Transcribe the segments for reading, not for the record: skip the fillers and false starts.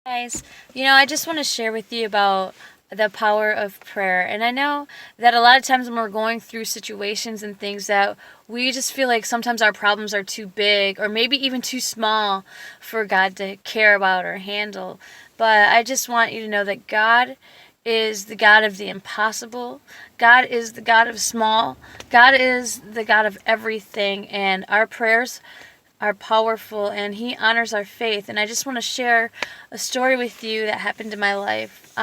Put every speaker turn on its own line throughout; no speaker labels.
Guys, I just want to share with you about the power of prayer. And I know that a lot of times when we're going through situations and things that we just feel like sometimes our problems are too big or maybe even too small for God to care about or handle. But I just want you to know that God is the God of the impossible. God is the God of small. God is the God of everything. And our prayers are powerful and he honors our faith. And I just want to share a story with you that happened in my life.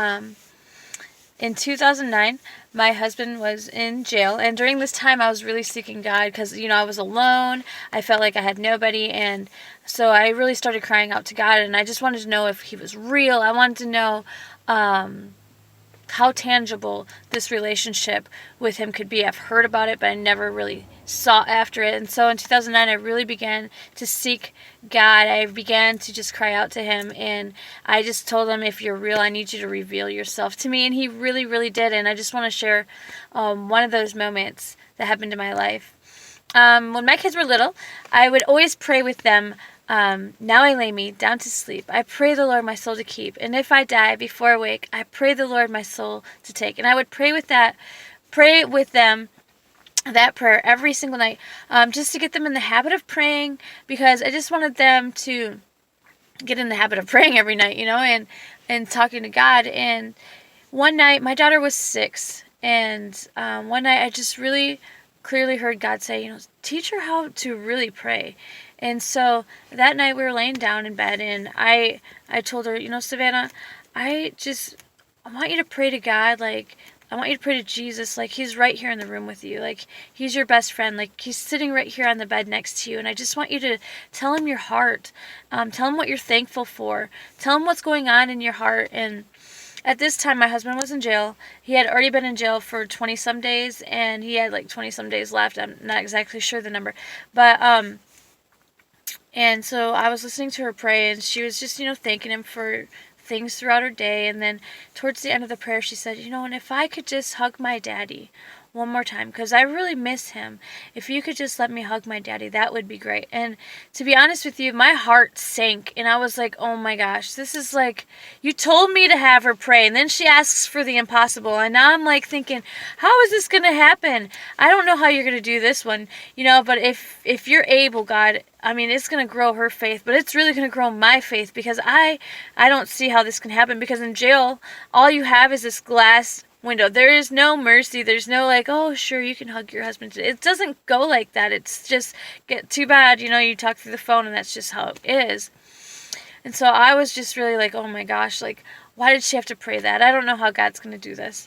In 2009, my husband was in jail, and during this time I was really seeking God because I was alone. I felt like I had nobody, and so I really started crying out to God, and I just wanted to know if he was real. I wanted to know how tangible this relationship with him could be. I've heard about it, but I never really sought after it. And so in 2009, I really began to seek God. I began to just cry out to him. And I just told him, if you're real, I need you to reveal yourself to me. And he really, really did. And I just want to share one of those moments that happened in my life. When my kids were little, I would always pray with them. Now I lay me down to sleep. I pray the Lord my soul to keep. And if I die before I wake, I pray the Lord my soul to take. And I would pray with them that prayer every single night, just to get them in the habit of praying, because I just wanted them to get in the habit of praying every night, and talking to God. And one night, my daughter was 6, and one night I just really clearly heard God say, teach her how to really pray. And so that night we were laying down in bed, and I told her, Savannah, I want you to pray to God, like, I want you to pray to Jesus, like, he's right here in the room with you, like, he's your best friend, like, he's sitting right here on the bed next to you, and I just want you to tell him your heart, tell him what you're thankful for, tell him what's going on in your heart. And at this time, my husband was in jail. He had already been in jail for 20 some days, and he had like 20 some days left. I'm not exactly sure the number, but and so I was listening to her pray, and she was just, thanking him for things throughout her day. And then towards the end of the prayer, she said, and if I could just hug my daddy one more time, because I really miss him. If you could just let me hug my daddy, that would be great. And to be honest with you, my heart sank, and I was like, oh my gosh, this is like, you told me to have her pray, and then she asks for the impossible, and now I'm like thinking, how is this going to happen? I don't know how you're going to do this one, but if you're able, God, I mean, it's going to grow her faith, but it's really going to grow my faith, because I don't see how this can happen, because in jail, all you have is this glass window. There is no mercy. There's no like, oh, sure, you can hug your husband today. It doesn't go like that. It's just, get too bad, you talk through the phone, and that's just how it is. And so I was just really like, oh my gosh, like, why did she have to pray that? I don't know how God's going to do this.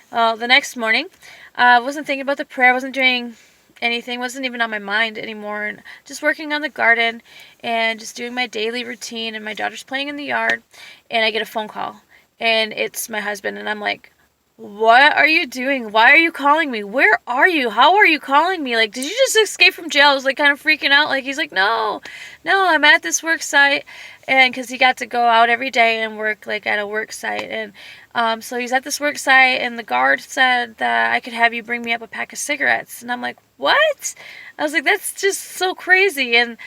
The next morning, I wasn't thinking about the prayer. I wasn't doing anything, wasn't even on my mind anymore, and just working on the garden and just doing my daily routine. And my daughter's playing in the yard, and I get a phone call, and it's my husband. And I'm like, what are you doing? Why are you calling me? Where are you? How are you calling me? Like, did you just escape from jail? I was like kind of freaking out. Like, he's like, no, I'm at this work site. And because he got to go out every day and work like at a work site. And so he's at this work site, and the guard said that I could have you bring me up a pack of cigarettes. And I'm like, what? I was like, that's just so crazy. And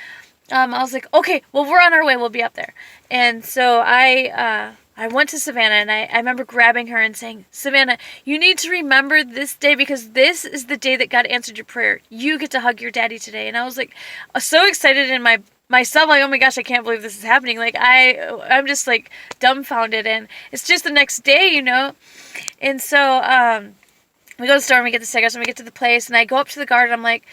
I was like, okay, well, we're on our way. We'll be up there. And so I went to Savannah, and I remember grabbing her and saying, Savannah, you need to remember this day, because this is the day that God answered your prayer. You get to hug your daddy today. And I was like, so excited in myself, like, oh my gosh, I can't believe this is happening. Like, I'm just like dumbfounded, and it's just the next day, And so we go to the store, and we get the cigarettes, and we get to the place, and I go up to the guard, and I'm like,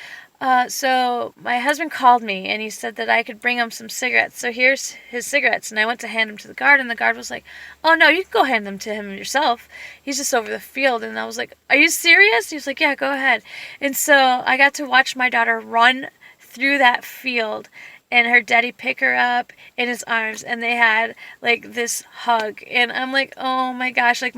so my husband called me, and he said that I could bring him some cigarettes. So here's his cigarettes. And I went to hand them to the guard, and the guard was like, oh no, you can go hand them to him yourself. He's just over the field. And I was like, are you serious? He was like, yeah, go ahead. And so I got to watch my daughter run through that field, and her daddy pick her up in his arms, and they had like this hug. And I'm like, oh my gosh, like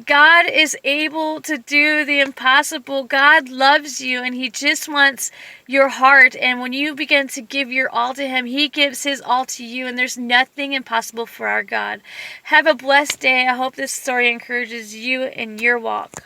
God is able to do the impossible. God loves you, and he just wants your heart. And when you begin to give your all to him, he gives his all to you, and there's nothing impossible for our God. Have a blessed day. I hope this story encourages you in your walk.